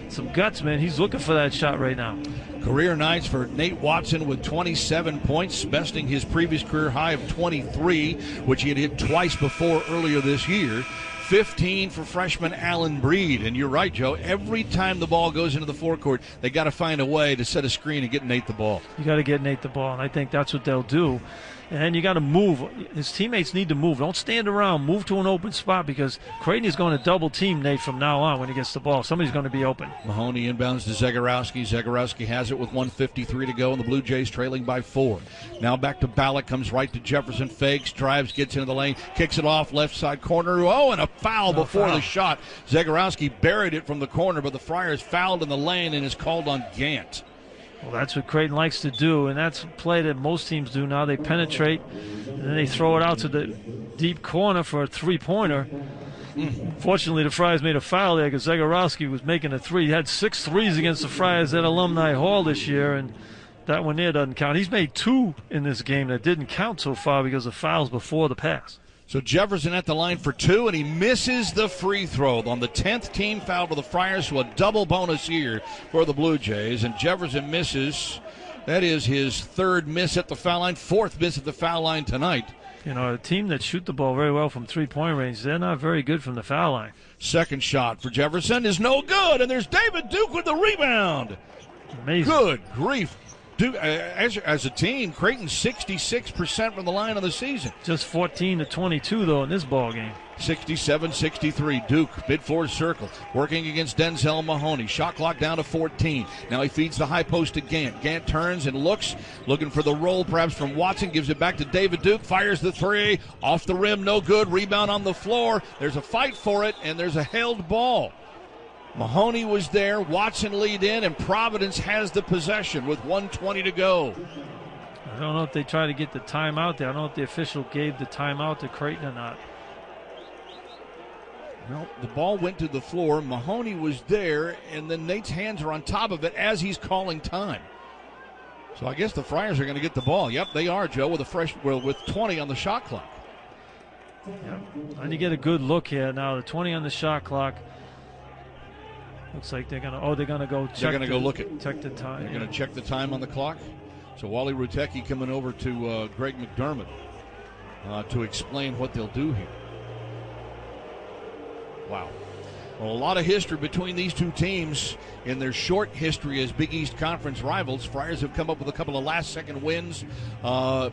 some guts, man. He's looking for that shot right now. Career nights for Nate Watson with 27 points, besting his previous career high of 23, which he had hit twice before earlier this year. 15 for freshman Allen Breed. And you're right, Joe. Every time the ball goes into the forecourt, they got to find a way to set a screen and get Nate the ball. You got to get Nate the ball, and I think that's what they'll do. And then you got to move. His teammates need to move. Don't stand around. Move to an open spot because Creighton is going to double team Nate from now on when he gets the ball. Somebody's going to be open. Mahoney inbounds to Zegarowski. Zegarowski has it with 1:53 to go, and the Blue Jays trailing by 4. Now back to Ballack. Comes right to Jefferson. Fakes, drives, gets into the lane, kicks it off left side corner. Oh, and a foul before the shot. Zegarowski buried it from the corner, but the Friars fouled in the lane and is called on Gant. Well, that's what Creighton likes to do, and that's a play that most teams do now. They penetrate, and then they throw it out to the deep corner for a three-pointer. Fortunately, the Friars made a foul there because Zegarowski was making a three. He had 6 threes against the Friars at Alumni Hall this year, and that one there doesn't count. He's made 2 in this game that didn't count so far because of fouls before the pass. So Jefferson at the line for 2, and he misses the free throw on the 10th team foul for the Friars, so a double bonus here for the Blue Jays. And Jefferson misses. That is his 3rd miss at the foul line, 4th miss at the foul line tonight. You know, a team that shoot the ball very well from three-point range, they're not very good from the foul line. Second shot for Jefferson is no good, and there's David Duke with the rebound. Amazing. Good grief. Duke, as a team, Creighton 66% from the line of the season. Just 14-22, though, in this ball game. 67-63. Duke, mid-4 circle, working against Denzel Mahoney. Shot clock down to 14. Now he feeds the high post to Gant. Gant turns and looking for the roll perhaps from Watson. Gives it back to David Duke. Fires the 3. Off the rim, no good. Rebound on the floor. There's a fight for it, and there's a held ball. Mahoney was there, Watson lead in, and Providence has the possession with 1:20 to go. I don't know if they tried to get the timeout there. I don't know if the official gave the timeout to Creighton or not. Well, the ball went to the floor. Mahoney was there, and then Nate's hands are on top of it as he's calling time. So I guess the Friars are going to get the ball. Yep, they are, Joe, with 20 on the shot clock. Yep. And you get a good look here now. The 20 on the shot clock. Looks like they're gonna go check. They're gonna go look at check the time. They're gonna check the time on the clock. So Wally Rutecki coming over to Greg McDermott to explain what they'll do here. Wow. Well, a lot of history between these two teams in their short history as Big East Conference rivals. Friars have come up with a couple of last-second wins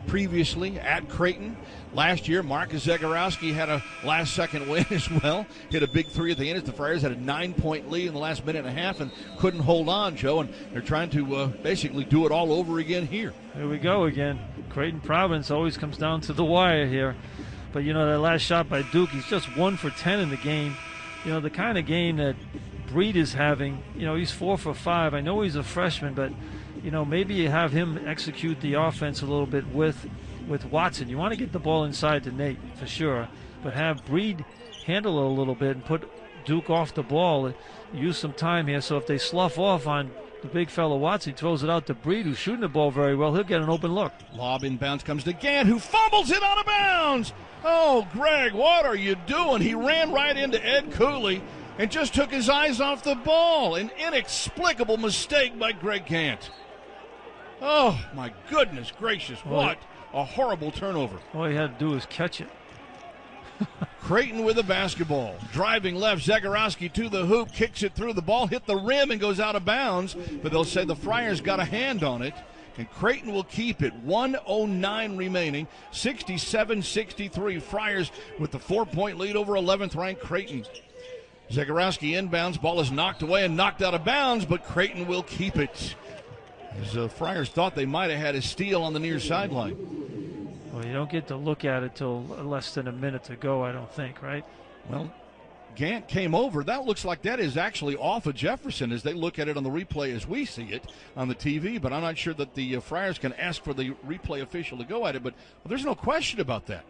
previously at Creighton. Last year, Marcus Zegarowski had a last-second win as well. Hit a big 3 at the end as the Friars had a 9-point lead in the last minute and a half and couldn't hold on, Joe. And they're trying to basically do it all over again here. Here we go again. Creighton Providence always comes down to the wire here. But, you know, that last shot by Duke, he's just 1 for 10 in the game. You know, the kind of game that Breed is having, he's 4 for 5. I know he's a freshman, but, maybe you have him execute the offense a little bit with Watson. You want to get the ball inside to Nate for sure, but have Breed handle it a little bit and put Duke off the ball. Use some time here, so if they slough off on the big fellow Watson, he throws it out to Breed, who's shooting the ball very well. He'll get an open look. Lob inbounds comes to Gant, who fumbles it out of bounds. Oh, Greg, what are you doing? He ran right into Ed Cooley and just took his eyes off the ball. An inexplicable mistake by Greg Gant. Oh, my goodness gracious. What a horrible turnover. All he had to do was catch it. Creighton with the basketball. Driving left, Zagorowski to the hoop, kicks it through. The ball hit the rim and goes out of bounds, but they'll say the Friars got a hand on it, and Creighton will keep it. 1:09 remaining, 67-63. Friars with the 4-point lead over 11th-ranked Creighton. Zagorowski inbounds, ball is knocked away and knocked out of bounds, but Creighton will keep it. As the Friars thought they might have had a steal on the near sideline. Well, you don't get to look at it till less than a minute to go, I don't think, right? Well, Gant came over. That looks like that is actually off of Jefferson as they look at it on the replay as we see it on the TV, but I'm not sure that the Friars can ask for the replay official to go at it, but there's no question about that.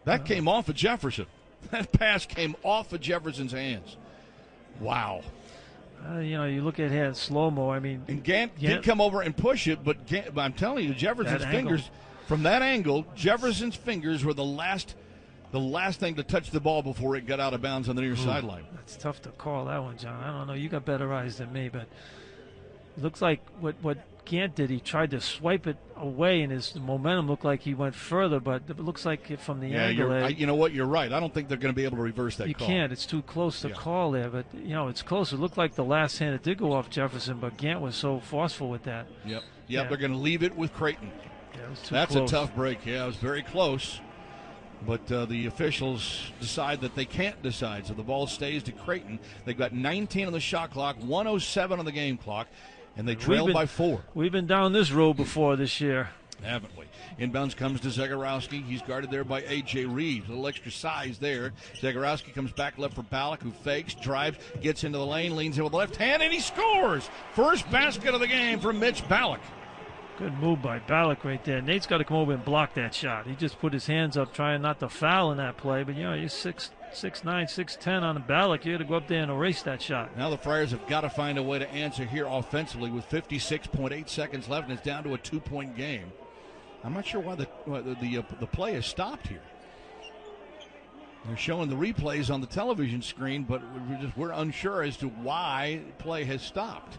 That came off of Jefferson. That pass came off of Jefferson's hands. Wow. You look at here slow-mo, And Gant did come over and push it, but I'm telling you, Jefferson's fingers, from that angle, Jefferson's fingers were the last thing to touch the ball before it got out of bounds on the near sideline. That's tough to call that one, John. I don't know. You got better eyes than me, but it looks like what Gant did, he tried to swipe it away, and his momentum looked like he went further, but it looks like from the angle. You know what? You're right. I don't think they're going to be able to reverse that call. You can't. It's too close to call there, but, it's close. It looked like the last hand, it did go off Jefferson, but Gant was so forceful with that. Yep, they're going to leave it with Creighton. Yeah, it was too That's close. a tough break. Yeah, it was very close. But the officials decide that they can't decide, so the ball stays to Creighton. They've got 19 on the shot clock, 1:07 on the game clock, and they trail by 4. We've been down this road before this year. Haven't we? Inbounds comes to Zagorowski. He's guarded there by A.J. Reeves. A little extra size there. Zagorowski comes back left for Ballack, who fakes, drives, gets into the lane, leans in with the left hand, and he scores! First basket of the game from Mitch Ballack. Good move by Ballack right there. Nate's got to come over and block that shot. He just put his hands up trying not to foul in that play, but, you're 6'9", 6'10" on the Ballack. You got to go up there and erase that shot. Now the Friars have got to find a way to answer here offensively with 56.8 seconds left, and it's down to a 2-point game. I'm not sure why the play is stopped here. They're showing the replays on the television screen, but we're unsure as to why play has stopped.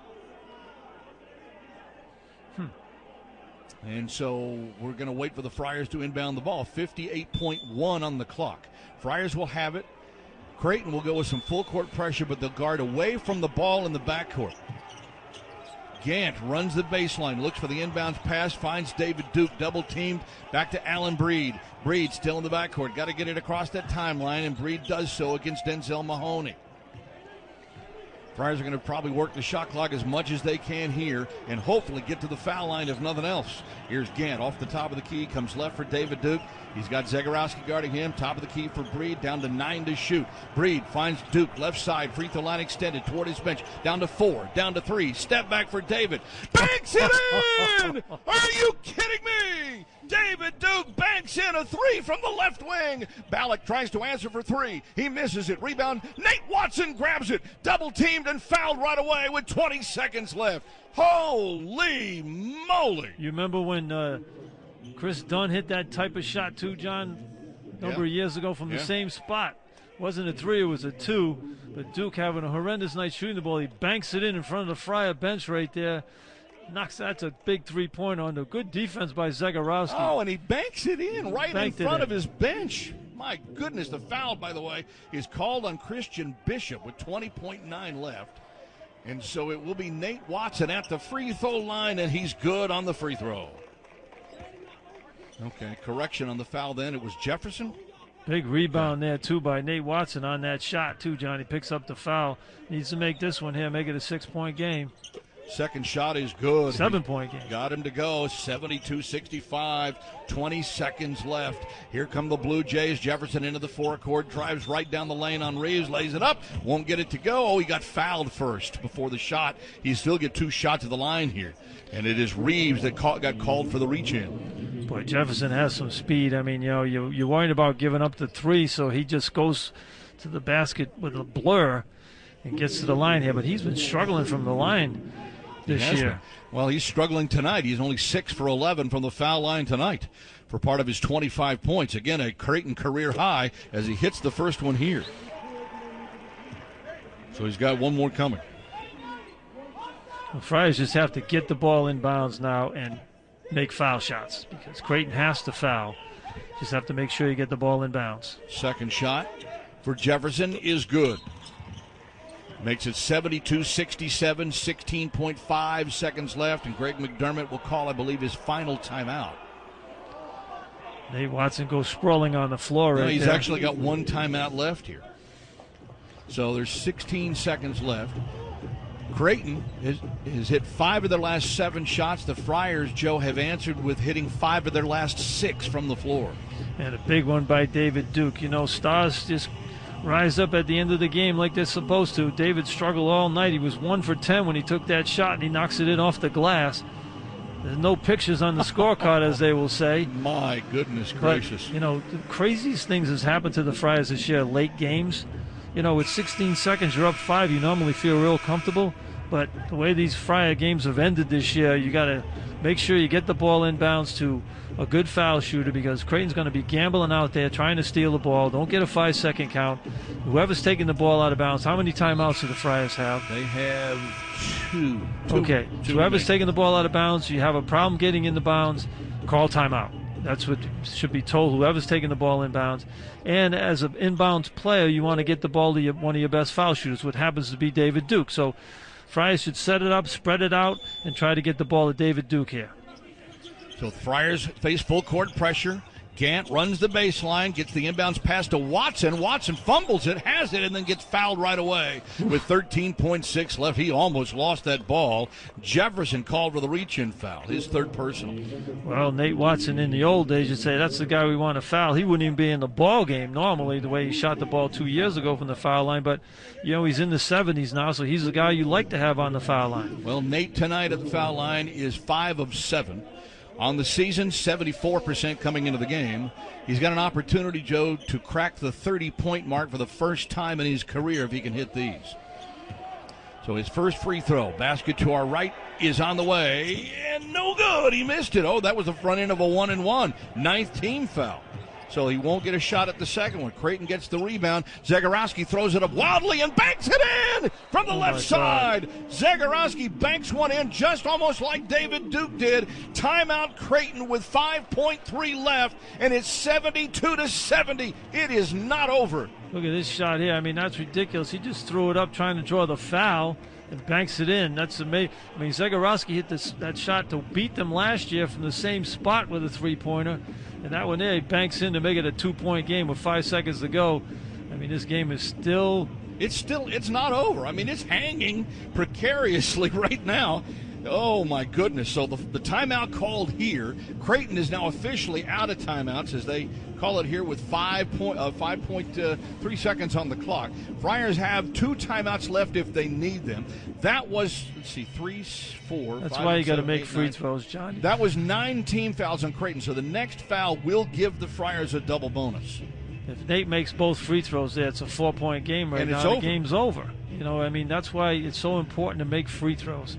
And so we're going to wait for the Friars to inbound the ball. 58.1 on the clock. Friars will have it. Creighton will go with some full court pressure, but they'll guard away from the ball in the backcourt. Gant runs the baseline, looks for the inbounds pass, finds David Duke, double teamed, back to Allen Breed. Breed still in the backcourt, got to get it across that timeline, and Breed does so against Denzel Mahoney. Friars are going to probably work the shot clock as much as they can here and hopefully get to the foul line if nothing else. Here's Gant off the top of the key, comes left for David Duke. He's got Zagorowski guarding him, top of the key for Breed, down to 9 to shoot. Breed finds Duke, left side, free throw line extended toward his bench, down to 4, down to 3, step back for David. Banks it in! Are you kidding me? David Duke banks in a 3 from the left wing. Ballack tries to answer for 3. He misses it. Rebound. Nate Watson grabs it. Double teamed and fouled right away with 20 seconds left. Holy moly. You remember when Chris Dunn hit that type of shot too, John, a number of years ago from the same spot? Wasn't a 3, it was a 2. But Duke having a horrendous night shooting the ball. He banks it in front of the Friar bench right there. That's a big 3-pointer on the good defense by Zagorowski. Oh, and he banks it in right in front of his bench. My goodness, the foul, by the way, is called on Christian Bishop with 20.9 left. And so it will be Nate Watson at the free throw line, and he's good on the free throw. Okay, correction on the foul then. It was Jefferson. Big rebound there, too, by Nate Watson on that shot, too, John. He picks up the foul. Needs to make this one here, make it a 6-point game. Second shot is good. 7-point game. Got him to go. 72-65. 20 seconds left. Here come the Blue Jays. Jefferson into the forecourt. Drives right down the lane on Reeves. Lays it up. Won't get it to go. Oh, he got fouled first before the shot. He still get 2 shots at the line here. And it is Reeves that got called for the reach-in. Boy, Jefferson has some speed. I mean, you're worried about giving up the 3, so he just goes to the basket with a blur and gets to the line here. But he's been struggling from the line this year. Well, he's struggling tonight. He's only 6 for 11 from the foul line tonight for part of his 25 points. Again, a Creighton career high as he hits the first one here. So he's got one more coming. The Friars just have to get the ball in bounds now and make foul shots because Creighton has to foul. Just have to make sure you get the ball in bounds. Second shot for Jefferson is good. Makes it 72-67, 16.5 seconds left, and Greg McDermott will call, I believe, his final timeout. Nate Watson goes sprawling on the floor right He's there. actually got one timeout left here. So there's 16 seconds left. Creighton has hit 5 of their last 7 shots. The Friars, Joe, have answered with hitting 5 of their last 6 from the floor. And a big one by David Duke. Stars just rise up at the end of the game like they're supposed to. David struggled all night. He was 1 for 10 when he took that shot, and he knocks it in off the glass. There's no pictures on the scorecard, as they will say. My goodness gracious. But, the craziest things has happened to the Friars this year, late games. With 16 seconds, you're up 5. You normally feel real comfortable. But the way these Friar games have ended this year, you got to make sure you get the ball inbounds to a good foul shooter because Creighton's going to be gambling out there trying to steal the ball. Don't get a 5-second count. Whoever's taking the ball out of bounds, how many timeouts do the Friars have? They have 2. Okay, so whoever's taking the ball out of bounds, you have a problem getting in the bounds, call timeout. That's what should be told, whoever's taking the ball inbounds. And as an inbounds player, you want to get the ball to one of your best foul shooters, what happens to be David Duke. So Friars should set it up, spread it out, and try to get the ball to David Duke here. So the Friars face full court pressure. Gant runs the baseline, gets the inbounds pass to Watson. Watson fumbles it, has it, and then gets fouled right away with 13.6 left. He almost lost that ball. Jefferson called for the reach-in foul, his 3rd personal. Well, Nate Watson in the old days, you'd say that's the guy we want to foul. He wouldn't even be in the ball game normally the way he shot the ball 2 years ago from the foul line. But, he's in the 70s now, so he's the guy you like to have on the foul line. Well, Nate tonight at the foul line is 5 of 7. On the season, 74% coming into the game. He's got an opportunity, Joe, to crack the 30-point mark for the first time in his career if he can hit these. So his first free throw, basket to our right, is on the way, and no good. He missed it. Oh, that was the front end of a 1-and-1. 9th team foul. So he won't get a shot at the second one. Creighton gets the rebound. Zagorowski throws it up wildly and banks it in from the left side. Zagorowski banks one in just almost like David Duke did. Timeout Creighton with 5.3 left, and it's 72-70. It is not over. Look at this shot here. I mean, that's ridiculous. He just threw it up trying to draw the foul and banks it in. That's amazing. I mean, Zagorowski hit that shot to beat them last year from the same spot with a three-pointer. And that one there, he banks in to make it a 2-point game with 5 seconds to go. I mean, this game is still... It's not over. I mean, it's hanging precariously right now. Oh, my goodness. So the timeout called here. Creighton is now officially out of timeouts as they call it here with 5.3 seconds on the clock. Friars have 2 timeouts left if they need them. That was, 3, 4, That's 5, why you got to 7, make 8, free 9. throws, John. That was 9 team fouls on Creighton, so the next foul will give the Friars a double bonus. If Nate makes both free throws there, it's a 4-point game right And now. it's over. The game's over. I mean, that's why it's so important to make free throws.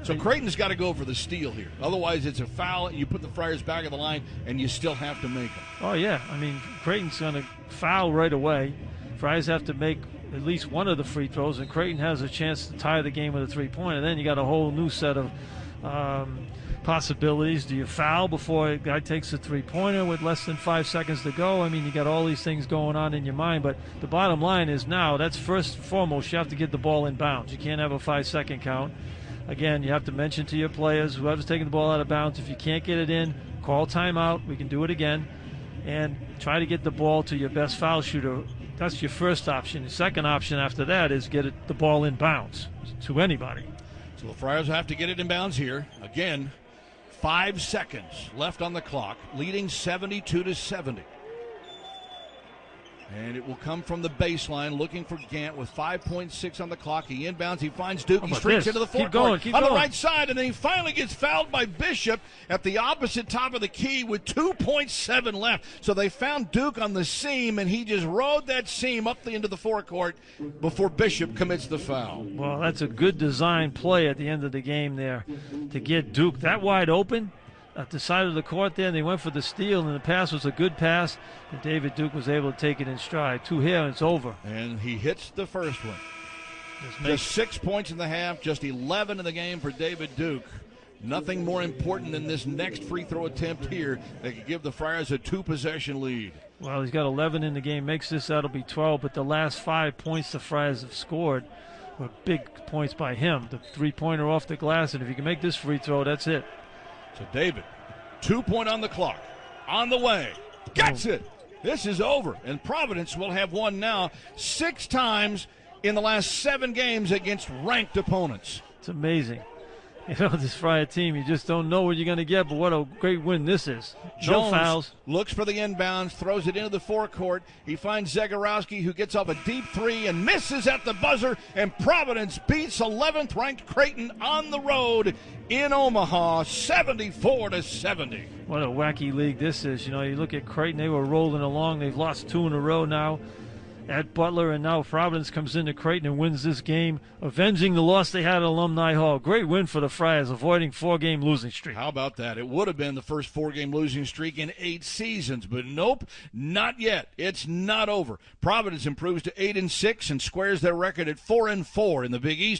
So Creighton's got to go for the steal here. Otherwise, it's a foul, and you put the Friars back on the line, and you still have to make them. Oh, yeah. I mean, Creighton's going to foul right away. Friars have to make at least one of the free throws, and Creighton has a chance to tie the game with a three-pointer. Then you got a whole new set of possibilities. Do you foul before a guy takes a three-pointer with less than 5 seconds to go? I mean, you got all these things going on in your mind. But the bottom line is now, that's first and foremost, you have to get the ball in bounds. You can't have a 5-second count. Again, you have to mention to your players, whoever's taking the ball out of bounds, if you can't get it in, call timeout. We can do it again. And try to get the ball to your best foul shooter. That's your first option. The second option after that is get the ball in bounds to anybody. So the Friars have to get it in bounds here. Again, 5 seconds left on the clock, leading 72-70. And it will come from the baseline, looking for Gant with 5.6 on the clock. He inbounds, he finds Duke, he streaks into the forecourt on the right side, and then he finally gets fouled by Bishop at the opposite top of the key with 2.7 left. So they found Duke on the seam, and he just rode that seam up into the forecourt before Bishop commits the foul. Well, that's a good design play at the end of the game there to get Duke that wide open at the side of the court there, and they went for the steal, and the pass was a good pass, and David Duke was able to take it in stride. 2 here, and it's over. And he hits the first one. Just 6 points in the half, just 11 in the game for David Duke. Nothing more important than this next free throw attempt here that could give the Friars a 2-possession lead. Well, he's got 11 in the game, makes this, that'll be 12, but the last 5 points the Friars have scored were big points by him. The 3-pointer off the glass, and if he can make this free throw, that's it. So David, 2 point on the clock, on the way, gets it. This is over, and Providence will have won now 6 times in the last 7 games against ranked opponents. It's amazing. You know, this Friar team, you just don't know what you're going to get, but what a great win this is. Jones no fouls. Looks for the inbounds, throws it into the forecourt. He finds Zagorowski, who gets up a deep 3 and misses at the buzzer, and Providence beats 11th-ranked Creighton on the road in Omaha, 74-70. What a wacky league this is. You know, you look at Creighton, they were rolling along. They've lost 2 in a row now at Butler, and now Providence comes into Creighton and wins this game, avenging the loss they had at Alumni Hall. Great win for the Friars, avoiding 4-game losing streak. How about that? It would have been the first 4-game losing streak in 8 seasons, but nope, not yet. It's not over. Providence improves to 8-6 and squares their record at 4-4 in the Big East.